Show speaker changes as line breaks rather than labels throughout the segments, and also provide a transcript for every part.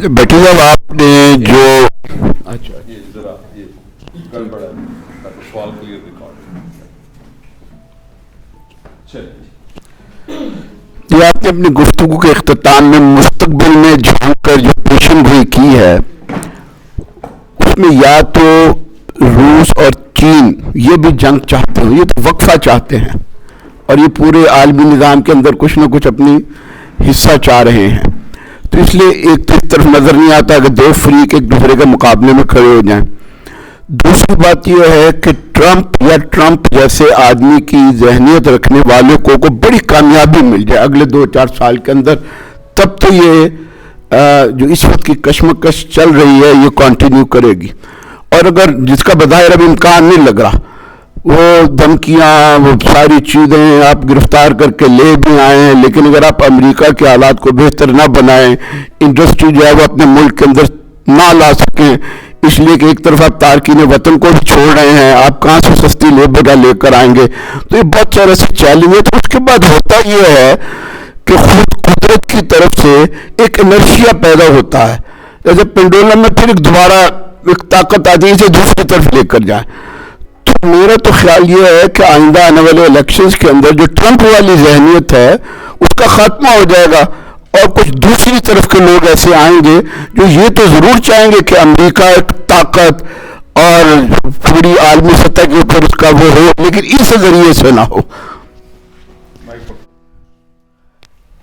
بیٹی صاحب آپ نے جو یہ آپ نے اپنی گفتگو کے اختتام میں مستقبل میں جھانک کر جو پیشن گوئی کی ہے اس میں یا تو روس اور چین یہ بھی جنگ چاہتے ہیں, یہ تو وقفہ چاہتے ہیں اور یہ پورے عالمی نظام کے اندر کچھ نہ کچھ اپنی حصہ چاہ رہے ہیں. تو اس لیے ایک تو اس طرف نظر نہیں آتا کہ دو فریق ایک دوسرے کے مقابلے میں کھڑے ہو جائیں. دوسری بات یہ ہے کہ ٹرمپ جیسے آدمی کی ذہنیت رکھنے والوں کو بڑی کامیابی مل جائے اگلے 2-4 سال کے اندر, تب تو یہ جو اس وقت کی کشمکش چل رہی ہے یہ کنٹینیو کرے گی. اور اگر جس کا بظاہر اب امکان نہیں لگ رہا, وہ دھمکیاں وہ ساری چیزیں آپ گرفتار کر کے لے بھی آئے ہیں, لیکن اگر آپ امریکہ کے حالات کو بہتر نہ بنائیں, انڈسٹری جو ہے وہ اپنے ملک کے اندر نہ لا سکیں, اس لیے کہ ایک طرف آپ تارکین وطن کو بھی چھوڑ رہے ہیں, آپ کہاں سے سستی لیبر لے کر آئیں گے, تو یہ بہت سارے ایسے چیلنج ہے. تو اس کے بعد ہوتا یہ ہے کہ خود قدرت کی طرف سے ایک انرشیا پیدا ہوتا ہے, جیسے پینڈولم میں پھر دوبارہ ایک طاقت آتی ہے اسے دوسری طرف لے کر جائے. تو میرا تو خیال یہ ہے کہ آئندہ آنے والے الیکشنز کے اندر جو ٹرمپ والی ذہنیت ہے اس کا خاتمہ ہو جائے گا, اور کچھ دوسری طرف کے لوگ ایسے آئیں گے جو یہ تو ضرور چاہیں گے کہ امریکہ ایک طاقت اور پوری عالمی سطح کے اوپر اس کا وہ ہو, لیکن اس ذریعے سے نہ ہو.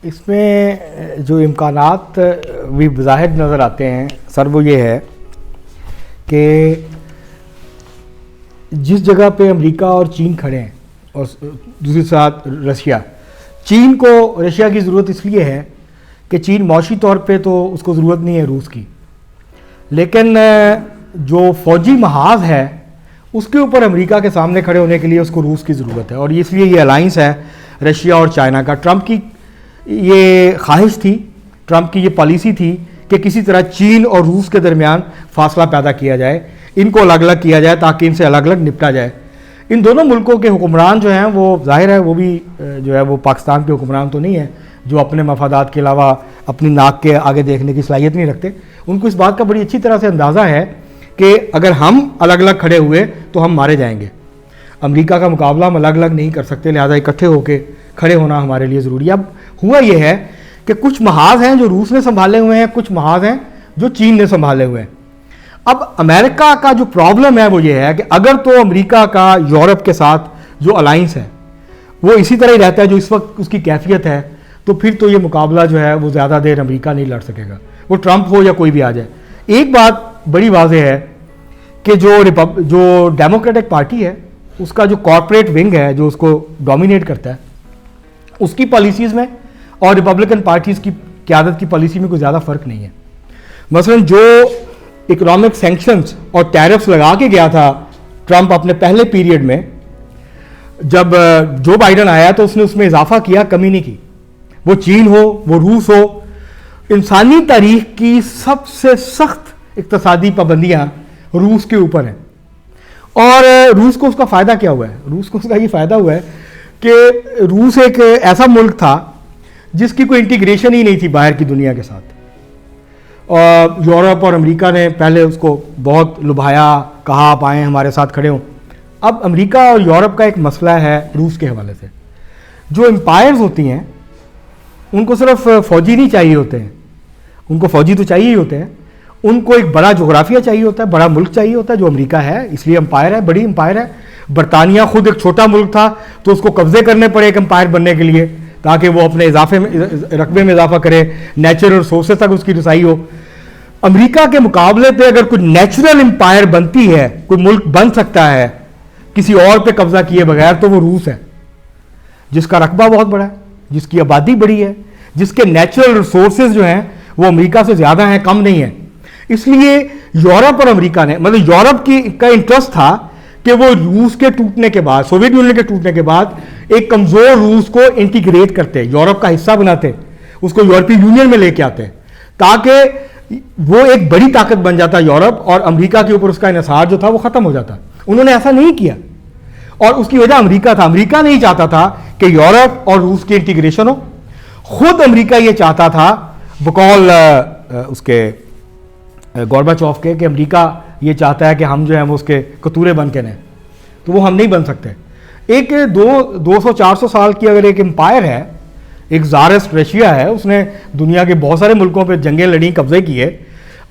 اس میں جو امکانات بھی بظاہر نظر آتے ہیں سر, وہ یہ ہے کہ جس جگہ پہ امریکہ اور چین کھڑے ہیں اور دوسری ساتھ رشیا, چین کو رشیا کی ضرورت اس لیے ہے کہ چین معاشی طور پہ تو اس کو ضرورت نہیں ہے روس کی, لیکن جو فوجی محاذ ہے اس کے اوپر امریکہ کے سامنے کھڑے ہونے کے لیے اس کو روس کی ضرورت ہے, اور اس لیے یہ الائنس ہے رشیا اور چائنا کا. ٹرمپ کی یہ خواہش تھی, ٹرمپ کی یہ پالیسی تھی کہ کسی طرح چین اور روس کے درمیان فاصلہ پیدا کیا جائے, ان کو الگ الگ کیا جائے تاکہ ان سے الگ الگ نپٹا جائے. ان دونوں ملکوں کے حکمران جو ہیں وہ ظاہر ہے وہ بھی جو ہے وہ پاکستان کے حکمران تو نہیں ہیں جو اپنے مفادات کے علاوہ اپنی ناک کے آگے دیکھنے کی صلاحیت نہیں رکھتے. ان کو اس بات کا بڑی اچھی طرح سے اندازہ ہے کہ اگر ہم الگ الگ کھڑے ہوئے تو ہم مارے جائیں گے. امریکہ کا مقابلہ ہم الگ الگ نہیں کر سکتے, لہٰذا اکٹھے ہو کے کھڑے ہونا ہمارے لیے ضروری ہے. اب ہوا یہ ہے کہ کچھ محاذ ہیں جو روس نے سنبھالے ہوئے ہیں, کچھ محاذ ہیں جو چین نے سنبھالے ہوئے ہیں. اب امریکہ کا جو پرابلم ہے وہ یہ ہے کہ اگر تو امریکہ کا یورپ کے ساتھ جو الائنس ہے وہ اسی طرح ہی رہتا ہے جو اس وقت اس کی کیفیت ہے, تو پھر تو یہ مقابلہ جو ہے وہ زیادہ دیر امریکہ نہیں لڑ سکے گا, وہ ٹرمپ ہو یا کوئی بھی آ جائے. ایک بات بڑی واضح ہے کہ جو ڈیموکریٹک پارٹی ہے اس کا جو کارپوریٹ ونگ ہے جو اس کو ڈومینیٹ کرتا ہے, اس کی پالیسیز میں اور ریپبلکن پارٹیز کی قیادت کی پالیسی میں کوئی زیادہ فرق نہیں ہے. مثلا جو اکنامک سینکشنز اور ٹیرفز لگا کے گیا تھا ٹرمپ اپنے پہلے پیریڈ میں, جب جو بائیڈن آیا تو اس نے اس میں اضافہ کیا, کمی نہیں کی. وہ چین ہو وہ روس ہو, انسانی تاریخ کی سب سے سخت اقتصادی پابندیاں روس کے اوپر ہیں. اور روس کو اس کا فائدہ کیا ہوا ہے؟ روس کو اس کا یہ فائدہ ہوا ہے کہ روس ایک ایسا ملک تھا جس کی کوئی انٹیگریشن ہی نہیں تھی باہر کی دنیا کے ساتھ, اور یورپ اور امریکہ نے پہلے اس کو بہت لبھایا, کہا آپ آئیں ہمارے ساتھ کھڑے ہوں. اب امریکہ اور یورپ کا ایک مسئلہ ہے روس کے حوالے سے. جو امپائرز ہوتی ہیں ان کو صرف فوجی نہیں چاہیے ہوتے ہیں, ان کو فوجی تو چاہیے ہی ہوتے ہیں, ان کو ایک بڑا جغرافیہ چاہیے ہوتا ہے, بڑا ملک چاہیے ہوتا ہے جو امریکہ ہے, اس لیے امپائر ہے, بڑی امپائر ہے. برطانیہ خود ایک چھوٹا ملک تھا تو اس کو قبضے کرنے پڑے ایک امپائر بننے کے لیے تاکہ وہ اپنے رقبے میں اضافہ کرے, نیچرل ریسورسز تک اس کی رسائی ہو. امریکہ کے مقابلے پہ اگر کوئی نیچرل امپائر بنتی ہے, کوئی ملک بن سکتا ہے کسی اور پہ قبضہ کیے بغیر, تو وہ روس ہے, جس کا رقبہ بہت بڑا ہے, جس کی آبادی بڑی ہے, جس کے نیچرل ریسورسز جو ہیں وہ امریکہ سے زیادہ ہیں, کم نہیں ہیں. اس لیے یورپ اور امریکہ نے, مطلب یورپ کا انٹرسٹ تھا کہ وہ روس کے ٹوٹنے کے بعد, سوویت یونین کے ٹوٹنے کے بعد ایک کمزور روس کو انٹیگریٹ کرتے, یورپ کا حصہ بناتے, اس کو یورپی یونین میں لے کے آتے تاکہ وہ ایک بڑی طاقت بن جاتا یورپ, اور امریکہ کے اوپر اس کا انحصار جو تھا وہ ختم ہو جاتا. انہوں نے ایسا نہیں کیا، اور اس کی وجہ امریکہ تھا. امریکہ نہیں چاہتا تھا کہ یورپ اور روس کی انٹیگریشن ہو. خود امریکہ یہ چاہتا تھا بقول اس کے گورباچوف کے، کہ امریکہ یہ چاہتا ہے کہ ہم جو ہیں وہ اس کے کتورے بن کے رہیں، تو وہ ہم نہیں بن سکتے. ایک 200-400 سال کی اگر ایک امپائر ہے، ایک زارسٹ رشیا ہے، اس نے دنیا کے بہت سارے ملکوں پہ جنگیں لڑیں، قبضے کیے.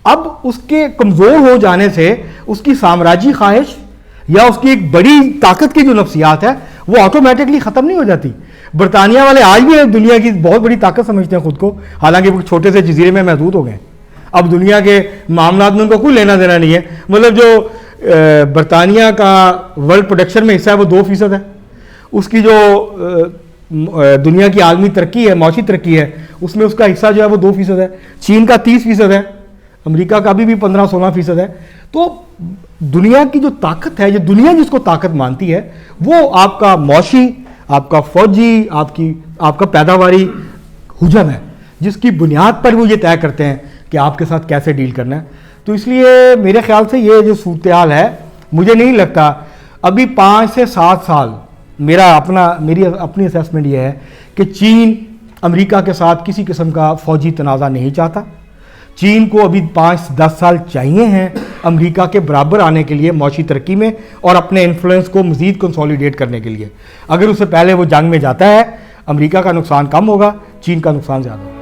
اب اس کے کمزور ہو جانے سے اس کی سامراجی خواہش یا اس کی ایک بڑی طاقت کی جو نفسیات ہے وہ آٹومیٹکلی ختم نہیں ہو جاتی. برطانیہ والے آج بھی دنیا کی بہت بڑی طاقت سمجھتے ہیں خود کو، حالانکہ وہ چھوٹے سے جزیرے میں محدود ہو گئے. اب دنیا کے معاملات میں ان کو کوئی لینا دینا نہیں ہے. مطلب جو برطانیہ کا ورلڈ پروڈکشن میں حصہ ہے وہ 2% ہے. اس کی جو دنیا کی عالمی ترقی ہے، معاشی ترقی ہے، اس میں اس کا حصہ جو ہے وہ 2% ہے. چین کا 30% ہے، امریکہ کا بھی 15-16% ہے. تو دنیا کی جو طاقت ہے، جو دنیا جس کو طاقت مانتی ہے، وہ آپ کا معاشی، آپ کا فوجی، آپ کا پیداواری حجم ہے، جس کی بنیاد پر وہ یہ طے کرتے ہیں کہ آپ کے ساتھ کیسے ڈیل کرنا ہے. تو اس لیے میرے خیال سے یہ جو صورتحال ہے، مجھے نہیں لگتا ابھی 5 سے 7 سال، میری اپنی اسیسمنٹ یہ ہے کہ چین امریکہ کے ساتھ کسی قسم کا فوجی تنازع نہیں چاہتا. چین کو ابھی 5-10 سال چاہیے ہیں امریکہ کے برابر آنے کے لیے معاشی ترقی میں، اور اپنے انفلوئنس کو مزید کنسولیڈیٹ کرنے کے لیے. اگر اس سے پہلے وہ جنگ میں جاتا ہے، امریکہ کا نقصان کم ہوگا، چین کا نقصان زیادہ ہوگا.